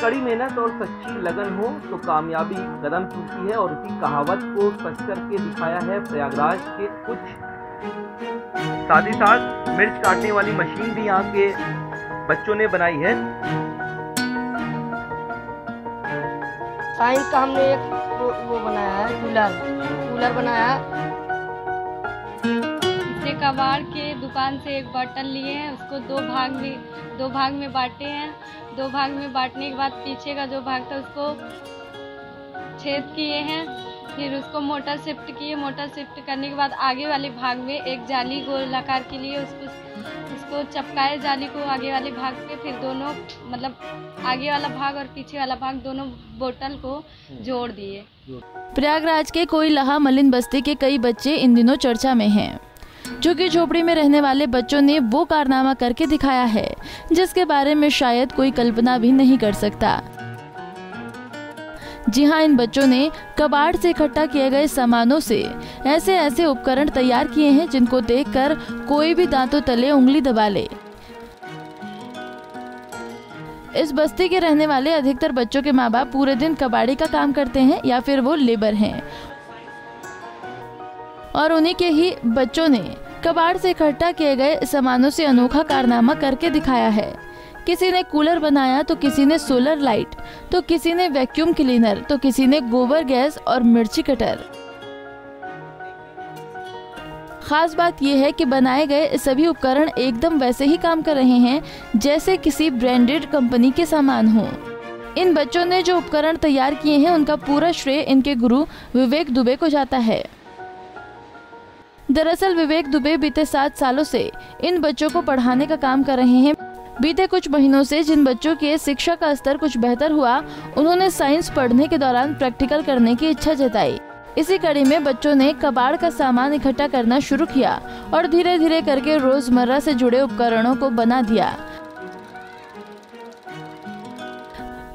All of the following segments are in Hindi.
कड़ी मेहनत और सच्ची लगन हो तो कामयाबी कदम चूमती है, और इसी कहावत को सच करके दिखाया है प्रयागराज के कुछ। साथ ही साथ मिर्च काटने वाली मशीन भी यहाँ के बच्चों ने बनाई है। साइंस का हमने एक वो बनाया है, कूलर बनाया है। इसे कबाड़ के दुकान से एक बर्तन लिए हैं, उसको दो भाग में बांटे हैं। दो भाग में बांटने के बाद पीछे का जो भाग था उसको छेद किए हैं, फिर उसको मोटर शिफ्ट किए। मोटर शिफ्ट करने के बाद आगे वाले भाग में एक जाली गोलाकार के लिए उसको चपकाए जाली को आगे वाले भाग पे, फिर दोनों मतलब आगे वाला भाग और पीछे वाला भाग दोनों बोतल को जोड़ दिए। प्रयागराज के कोइलहा मलिन बस्ती के कई बच्चे इन दिनों चर्चा में हैं। झुग्गी झोपड़ी में रहने वाले बच्चों ने वो कारनामा करके दिखाया है जिसके बारे में शायद कोई कल्पना भी नहीं कर सकता। जी हाँ, इन बच्चों ने कबाड़ से इकट्ठा किए गए सामानों से ऐसे ऐसे उपकरण तैयार किए हैं जिनको देखकर कोई भी दांतों तले उंगली दबा ले। इस बस्ती के रहने वाले अधिकतर बच्चों के माँ बाप पूरे दिन कबाड़ी का काम करते हैं या फिर वो लेबर हैं, और उन्हीं के ही बच्चों ने कबाड़ से इकट्ठा किए गए सामानों से अनोखा कारनामा करके दिखाया है। किसी ने कूलर बनाया तो किसी ने सोलर लाइट, तो किसी ने वैक्यूम क्लीनर, तो किसी ने गोबर गैस और मिर्ची कटर। खास बात यह है कि बनाए गए सभी उपकरण एकदम वैसे ही काम कर रहे हैं जैसे किसी ब्रांडेड कंपनी के सामान हो। इन बच्चों ने जो उपकरण तैयार किए हैं उनका पूरा श्रेय इनके गुरु विवेक दुबे को जाता है। दरअसल विवेक दुबे बीते 7 सालों से इन बच्चों को पढ़ाने का काम कर रहे हैं। बीते कुछ महीनों से जिन बच्चों के शिक्षा का स्तर कुछ बेहतर हुआ, उन्होंने साइंस पढ़ने के दौरान प्रैक्टिकल करने की इच्छा जताई। इसी कड़ी में बच्चों ने कबाड़ का सामान इकट्ठा करना शुरू किया और धीरे धीरे करके रोजमर्रा से जुड़े उपकरणों को बना दिया।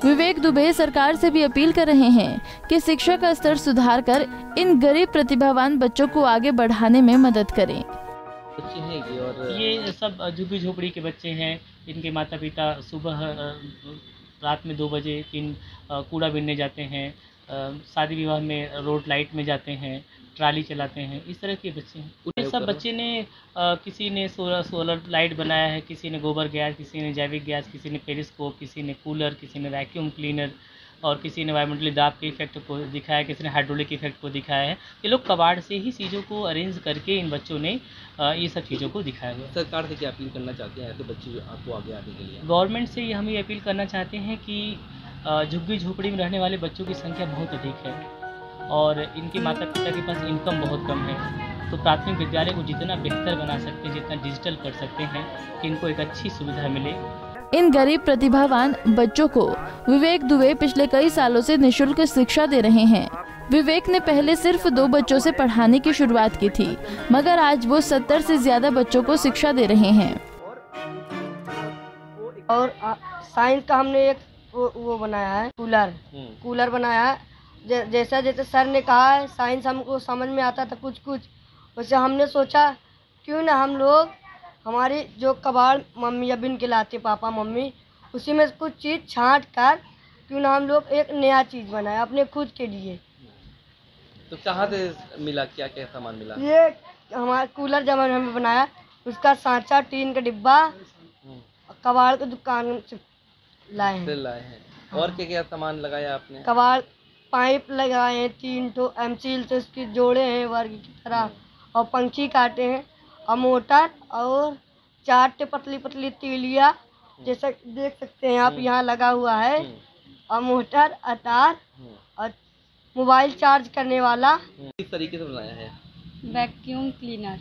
विवेक दुबे सरकार से भी अपील कर रहे हैं कि शिक्षा का स्तर सुधार कर इन गरीब प्रतिभावान बच्चों को आगे बढ़ाने में मदद करें। बच्चे हैं और ये सब झुग्गी झोपड़ी के बच्चे हैं। इनके माता पिता सुबह रात में 2 बजे कूड़ा बीनने जाते हैं, शादी विवाह में रोड लाइट में जाते हैं, ट्राली चलाते हैं, इस तरह के बच्चे हैं। ये सब बच्चे ने किसी ने सोलर लाइट बनाया है, किसी ने गोबर गैस, किसी ने जैविक गैस, किसी ने पेरिस्कोप, किसी ने कूलर, किसी ने वैक्यूम क्लीनर और किसी ने वायुमंडलीय दाब के इफेक्ट को दिखाया, किसी ने हाइड्रोलिक इफेक्ट को दिखाया है। ये लोग कबाड़ से ही चीज़ों को अरेंज करके इन बच्चों ने ये सब चीज़ों को दिखाया हुआ है। सरकार से क्या अपील करना चाहते हैं ऐसे बच्चे आपको आगे आने के लिए? गवर्नमेंट से ये हम ये अपील करना चाहते हैं कि झुग्गी झोपड़ी में रहने वाले बच्चों की संख्या बहुत अधिक है और इनके माता पिता के पास इनकम बहुत कम है, तो प्राथमिक विद्यालय को जितना बेहतर बना सकते हैं, जितना डिजिटल कर सकते हैं कि इनको एक अच्छी सुविधा मिले। इन गरीब प्रतिभावान बच्चों को विवेक दुबे पिछले कई सालों से निःशुल्क शिक्षा दे रहे हैं। विवेक ने पहले सिर्फ 2 बच्चों से पढ़ाने की शुरुआत की थी, मगर आज वो 70 से ज्यादा बच्चों को शिक्षा दे रहे हैं। और साइंस का हमने एक वो बनाया है, कूलर बनाया है। जैसा जैसे सर ने कहा है, साइंस हमको समझ में आता था कुछ वैसे हमने सोचा क्यों ना हम लोग हमारी जो कबाड़ मम्मी या बिन के लाते पापा मम्मी, उसी में कुछ चीज़ छांट कर क्यों ना हम लोग एक नया चीज़ बनाए अपने खुद के लिए। तो कहाँ से मिला, क्या क्या सामान मिला? ये हमारा कूलर जब हमने बनाया, उसका सांचा, टीन का डिब्बा कबाड़ की दुकान से लाए हैं। और क्या क्या सामान लगाया आपने? कबाड़ पाइप लगाए हैं 3 ठो एमसील से उसकी जोड़े हैं वर्ग की तरह, और पंखी काटे हैं, और मोटर और 4 पतली पतली तीलिया जैसा देख सकते हैं आप यहाँ लगा हुआ है, और मोटर, अतार और मोबाइल चार्ज करने वाला। किस तरीके से बनाया है? Vacuum cleaner.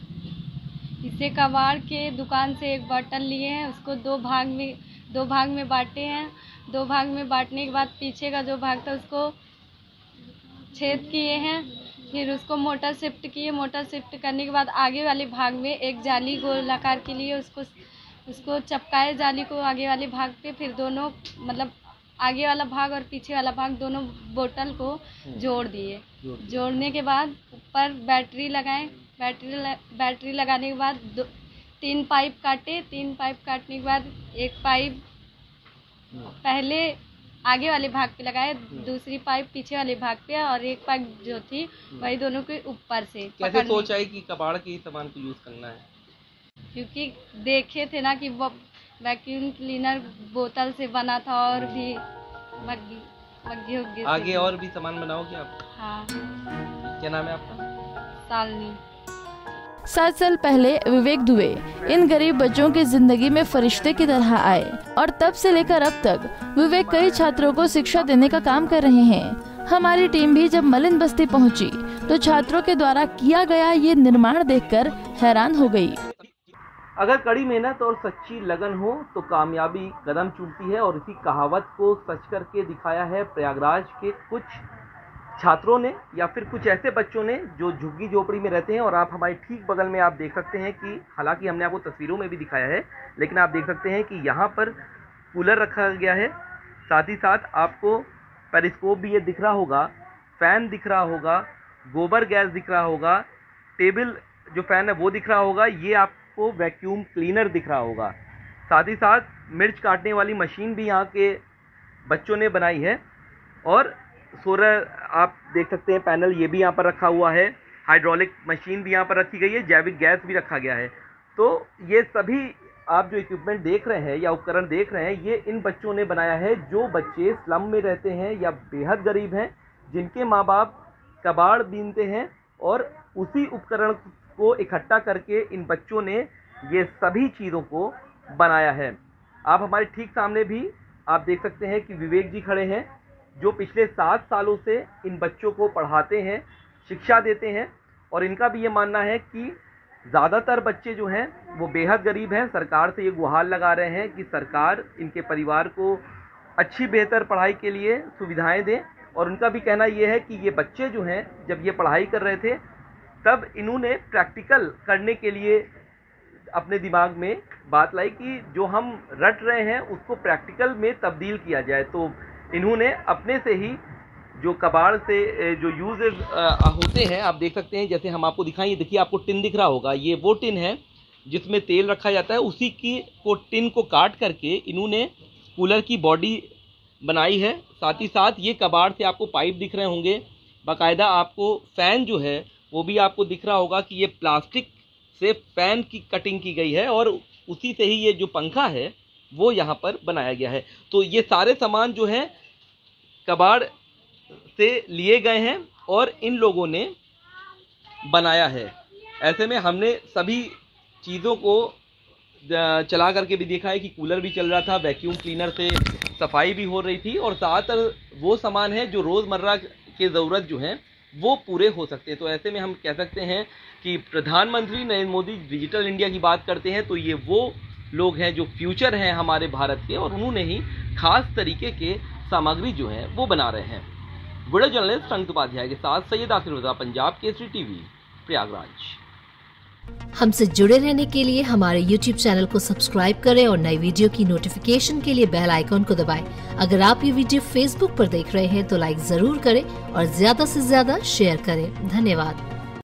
इसे कबाड़ के दुकान से एक बर्तन लिए हैं, उसको दो भाग में बांटे हैं। 2 भाग में बांटने के बाद पीछे का जो भाग था उसको छेद किए हैं, फिर उसको मोटर शिफ्ट किए। मोटर शिफ्ट करने के बाद आगे वाले भाग में एक जाली गोलाकार के लिए उसको चपकाए जाली को आगे वाले भाग पे, फिर दोनों मतलब आगे वाला भाग और पीछे वाला भाग दोनों बोतल को जोड़ दिए। जोड़ने के बाद ऊपर बैटरी लगाएं। बैटरी लगाने के बाद 3 पाइप काटे। 3 पाइप काटने के बाद एक पाइप पहले आगे वाले भाग पे लगाए, दूसरी पाइप पीछे वाले भाग पे, और एक पाइप जो थी वही दोनों के ऊपर से। कैसे सोचा है कि कबाड़ के सामान को यूज करना है? क्योंकि देखे थे ना कि वो वैक्यूम क्लीनर बोतल से बना था, और भी मग्गी आगे और भी सामान बनाओगे आप? हाँ। क्या नाम है आपका? सालनी। 7 साल पहले विवेक दुबे इन गरीब बच्चों की जिंदगी में फरिश्ते की तरह आए और तब से लेकर अब तक विवेक कई छात्रों को शिक्षा देने का काम कर रहे हैं। हमारी टीम भी जब मलिन बस्ती पहुंची तो छात्रों के द्वारा किया गया ये निर्माण देखकर हैरान हो गई। अगर कड़ी मेहनत और सच्ची लगन हो तो कामयाबी कदम चूमती है, और इसी कहावत को सच करके दिखाया है प्रयागराज के कुछ छात्रों ने, या फिर कुछ ऐसे बच्चों ने जो झुग्गी झोपड़ी में रहते हैं। और आप हमारे ठीक बगल में आप देख सकते हैं कि हालांकि हमने आपको तस्वीरों में भी दिखाया है, लेकिन आप देख सकते हैं कि यहाँ पर कूलर रखा गया है, साथ ही साथ आपको पेरिस्कोप भी ये दिख रहा होगा, फैन दिख रहा होगा, गोबर गैस दिख रहा होगा, टेबल जो फैन है वो दिख रहा होगा, ये आपको वैक्यूम क्लीनर दिख रहा होगा। साथ ही साथ मिर्च काटने वाली मशीन भी यहाँ के बच्चों ने बनाई है, और सोलर आप देख सकते हैं पैनल ये भी यहाँ पर रखा हुआ है, हाइड्रोलिक मशीन भी यहाँ पर रखी गई है, जैविक गैस भी रखा गया है। तो ये सभी आप जो इक्विपमेंट देख रहे हैं या उपकरण देख रहे हैं, ये इन बच्चों ने बनाया है जो बच्चे स्लम में रहते हैं या बेहद गरीब हैं, जिनके माँ बाप कबाड़ बीनते हैं, और उसी उपकरण को इकट्ठा करके इन बच्चों ने ये सभी चीज़ों को बनाया है। आप हमारे ठीक सामने भी आप देख सकते हैं कि विवेक जी खड़े हैं, जो पिछले 7 सालों से इन बच्चों को पढ़ाते हैं, शिक्षा देते हैं, और इनका भी ये मानना है कि ज़्यादातर बच्चे जो हैं वो बेहद गरीब हैं। सरकार से ये गुहार लगा रहे हैं कि सरकार इनके परिवार को अच्छी बेहतर पढ़ाई के लिए सुविधाएं दें। और उनका भी कहना ये है कि ये बच्चे जो हैं जब ये पढ़ाई कर रहे थे तब इन्होंने प्रैक्टिकल करने के लिए अपने दिमाग में बात लाई कि जो हम रट रहे हैं उसको प्रैक्टिकल में तब्दील किया जाए। तो इन्होंने अपने से ही जो कबाड़ से जो यूजेज होते हैं, आप देख सकते हैं, जैसे हम आपको दिखाएं, ये देखिए आपको टिन दिख रहा होगा, ये वो टिन है जिसमें तेल रखा जाता है, उसी की को टिन को काट करके इन्होंने कूलर की बॉडी बनाई है। साथ ही साथ ये कबाड़ से आपको पाइप दिख रहे होंगे, बाकायदा आपको फ़ैन जो है वो भी आपको दिख रहा होगा कि ये प्लास्टिक से फ़ैन की कटिंग की गई है, और उसी से ही ये जो पंखा है वो यहाँ पर बनाया गया है। तो ये सारे सामान जो हैं कबाड़ से लिए गए हैं और इन लोगों ने बनाया है। ऐसे में हमने सभी चीज़ों को चला करके भी देखा है कि कूलर भी चल रहा था, वैक्यूम क्लीनर से सफाई भी हो रही थी, और ज़्यादातर वो सामान है जो रोज़मर्रा के ज़रूरत जो हैं वो पूरे हो सकते हैं। तो ऐसे में हम कह सकते हैं कि प्रधानमंत्री नरेंद्र मोदी डिजिटल इंडिया की बात करते हैं तो ये वो लोग हैं जो फ्यूचर हैं हमारे भारत के, और उन्होंने ही खास तरीके के सामग्री जो है वो बना रहे हैं। वीडियो जर्नलिस्ट अंकित उपाध्याय के साथ सैयद आसिफ रज़ा, पंजाब केसरी टीवी, प्रयागराज। हमसे जुड़े रहने के लिए हमारे YouTube चैनल को सब्सक्राइब करें और नई वीडियो की नोटिफिकेशन के लिए बेल आइकॉन को दबाएं। अगर आप ये वीडियो Facebook पर देख रहे हैं तो लाइक जरूर करें और ज्यादा से ज्यादा शेयर करें। धन्यवाद।